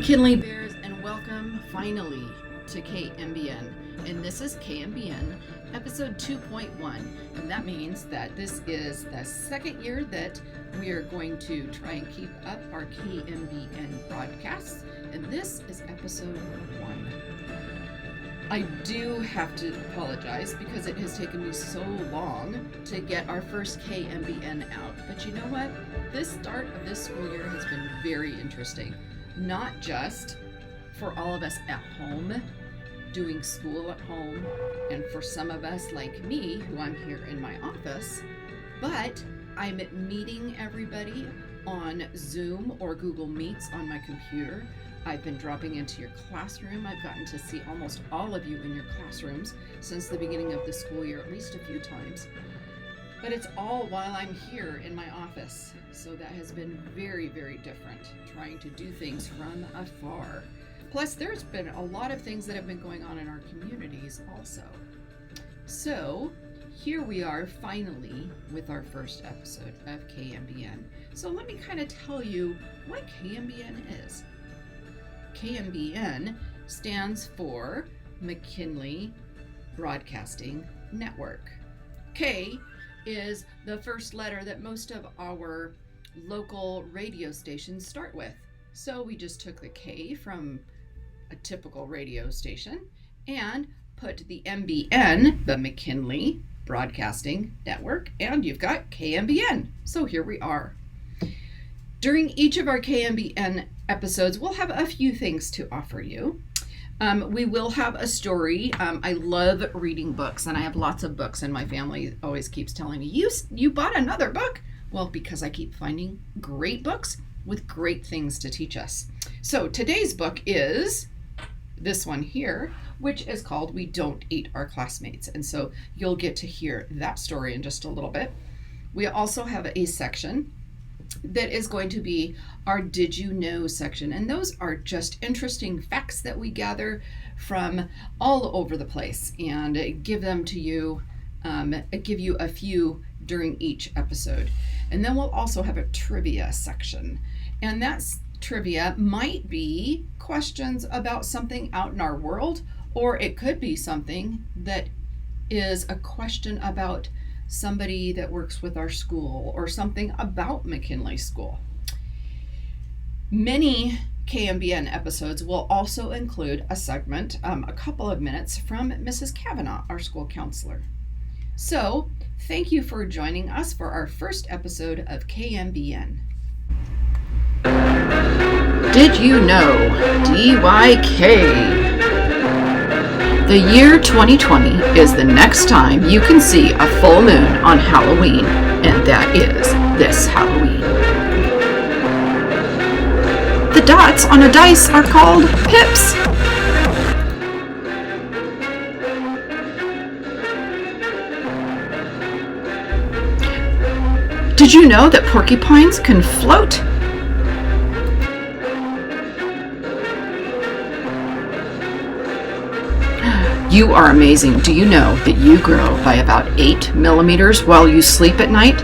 McKinley Bears, and welcome finally to Kmbn. And this is Kmbn episode 2.1, and that means that this is the second year that we are going to try and keep up our Kmbn broadcasts, and this is episode 1. I do have to apologize because it has taken me so long to get our first Kmbn out, but you know what? This start of this school year has been very interesting. Not just for all of us at home, doing school at home, and for some of us like me, who I'm here in my office, but I'm meeting everybody on Zoom or Google Meets on my computer. I've been dropping into your classroom. I've gotten to see almost all of you in your classrooms since the beginning of the school year, at least a few times. But it's all while I'm here in my office. So that has been very, very different, trying to do things from afar. Plus, there's been a lot of things that have been going on in our communities also. So here we are finally with our first episode of Kmbn. So let me kind of tell you what Kmbn is. Kmbn stands for McKinley Broadcasting Network. K is the first letter that most of our local radio stations start with. So we just took the K from a typical radio station and put the MBN, the McKinley Broadcasting Network, and you've got Kmbn. So here we are. During each of our Kmbn episodes, we'll have a few things to offer you. We will have a story. I love reading books, and I have lots of books, and my family always keeps telling me, you bought another book? Well, because I keep finding great books with great things to teach us. So today's book is this one here, which is called We Don't Eat Our Classmates. And so you'll get to hear that story in just a little bit. We also have a section that is going to be our Did You Know section. And those are just interesting facts that we gather from all over the place and give them to you, give you a few during each episode. And then we'll also have a trivia section. And that's trivia might be questions about something out in our world, or it could be something that is a question about somebody that works with our school or something about McKinley School. Many Kmbn episodes will also include a segment, a couple of minutes from Mrs. Kavanaugh, our school counselor. So thank you for joining us for our first episode of Kmbn. Did you know DYK? The year 2020 is the next time you can see a full moon on Halloween, and that is this Halloween. The dots on a dice are called pips. Did you know that porcupines can float? You are amazing. Do you know that you grow by about 8 millimeters while you sleep at night,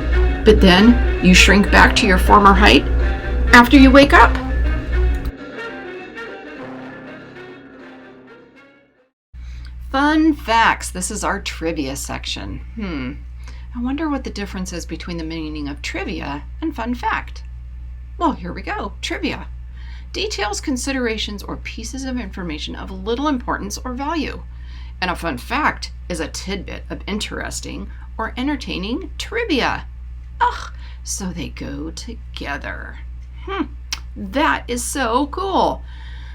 but then you shrink back to your former height after you wake up? Fun facts. This is our trivia section. I wonder what the difference is between the meaning of trivia and fun fact. Well, here we go. Trivia. Details, considerations, or pieces of information of little importance or value. And a fun fact is a tidbit of interesting or entertaining trivia. Ugh, so they go together. That is so cool.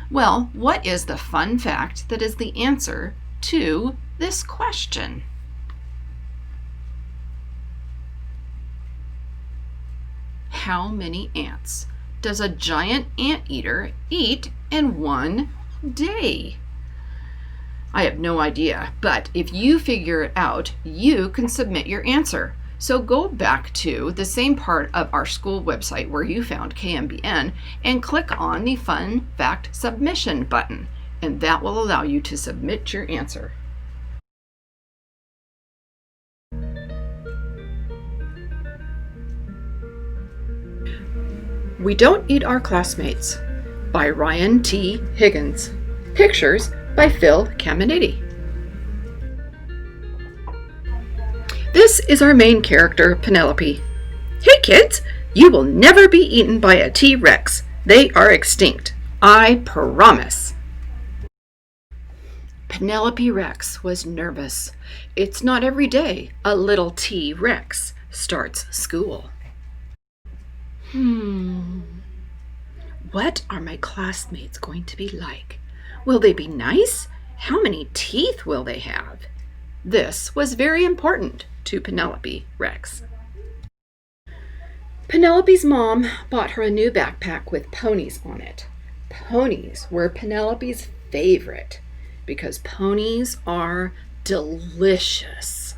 Well, what is the fun fact that is the answer to this question? How many ants does a giant anteater eat in one day? I have no idea, but if you figure it out, you can submit your answer. So go back to the same part of our school website where you found Kmbn and click on the Fun Fact Submission button, and that will allow you to submit your answer. We Don't Eat Our Classmates by Ryan T. Higgins. Pictures by Phil Kmbn. This is our main character, Penelope. Hey kids, you will never be eaten by a T-Rex. They are extinct. I promise. Penelope Rex was nervous. It's not every day a little T-Rex starts school. What are my classmates going to be like? Will they be nice? How many teeth will they have? This was very important to Penelope Rex. Penelope's mom bought her a new backpack with ponies on it. Ponies were Penelope's favorite because ponies are delicious.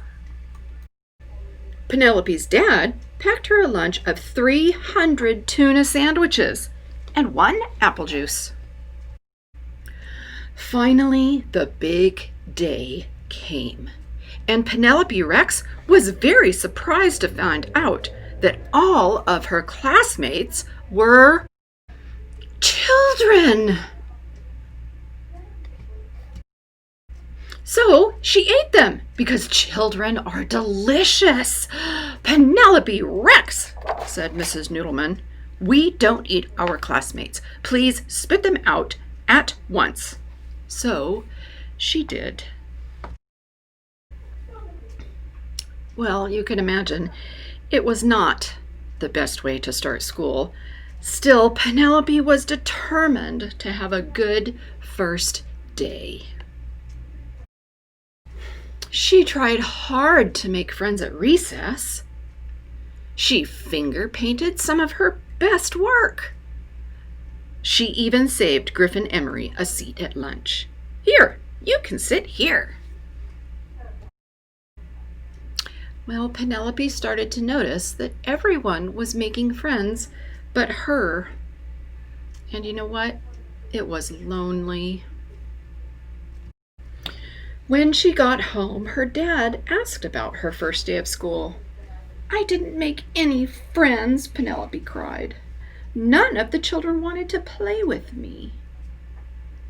Penelope's dad packed her a lunch of 300 tuna sandwiches and 1 apple juice. Finally, the big day came, and Penelope Rex was very surprised to find out that all of her classmates were children. So she ate them because children are delicious. Penelope Rex, said Mrs. Noodleman, we don't eat our classmates. Please spit them out at once. So she did. Well, you can imagine it was not the best way to start school. Still, Penelope was determined to have a good first day. She tried hard to make friends at recess. She finger painted some of her best work. She even saved Griffin Emery a seat at lunch. Here, you can sit here. Well, Penelope started to notice that everyone was making friends but her. And you know what? It was lonely. When she got home, her dad asked about her first day of school. I didn't make any friends, Penelope cried. None of the children wanted to play with me.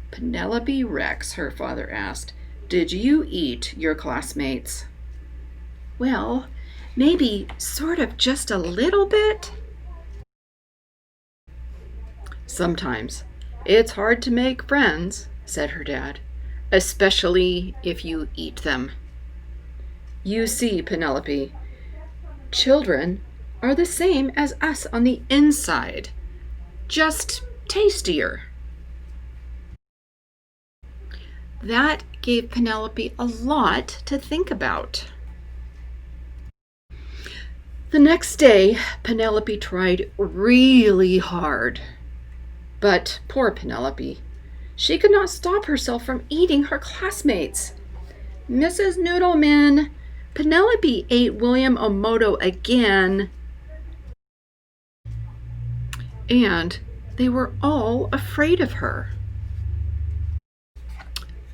Penelope Rex, her father asked, did you eat your classmates? Well, maybe sort of just a little bit. Sometimes it's hard to make friends, said her dad, especially if you eat them. You see, Penelope, children are the same as us on the inside, just tastier. That gave Penelope a lot to think about. The next day, Penelope tried really hard. But poor Penelope, she could not stop herself from eating her classmates. Mrs. Noodleman, Penelope ate William Omoto again. And they were all afraid of her.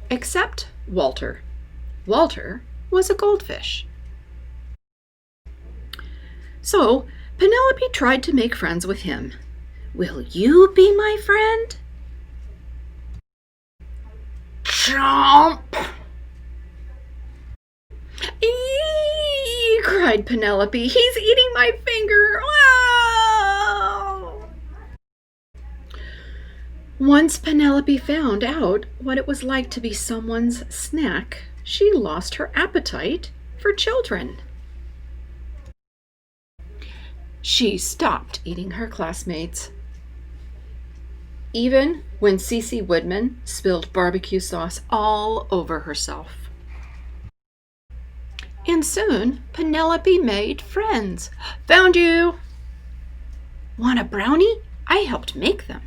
Except Walter. Walter was a goldfish. So Penelope tried to make friends with him. Will you be my friend? Chomp! Eee! Cried Penelope. He's eating my finger! Oh! Once Penelope found out what it was like to be someone's snack, she lost her appetite for children. She stopped eating her classmates. Even when Cece Woodman spilled barbecue sauce all over herself. And soon, Penelope made friends. Found you! Want a brownie? I helped make them.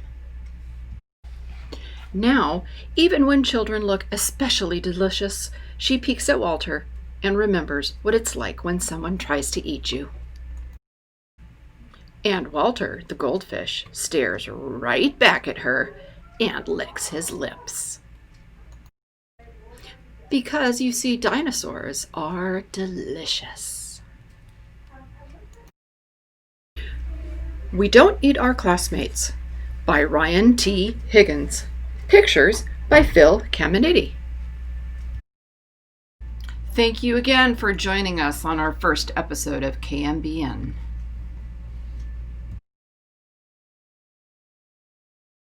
Now, even when children look especially delicious, she peeks at Walter and remembers what it's like when someone tries to eat you. And Walter, the goldfish, stares right back at her and licks his lips. Because you see, dinosaurs are delicious. We don't eat our classmates. by Ryan T. Higgins. Pictures by Phil Kmbn. Thank you again for joining us on our first episode of KMBN.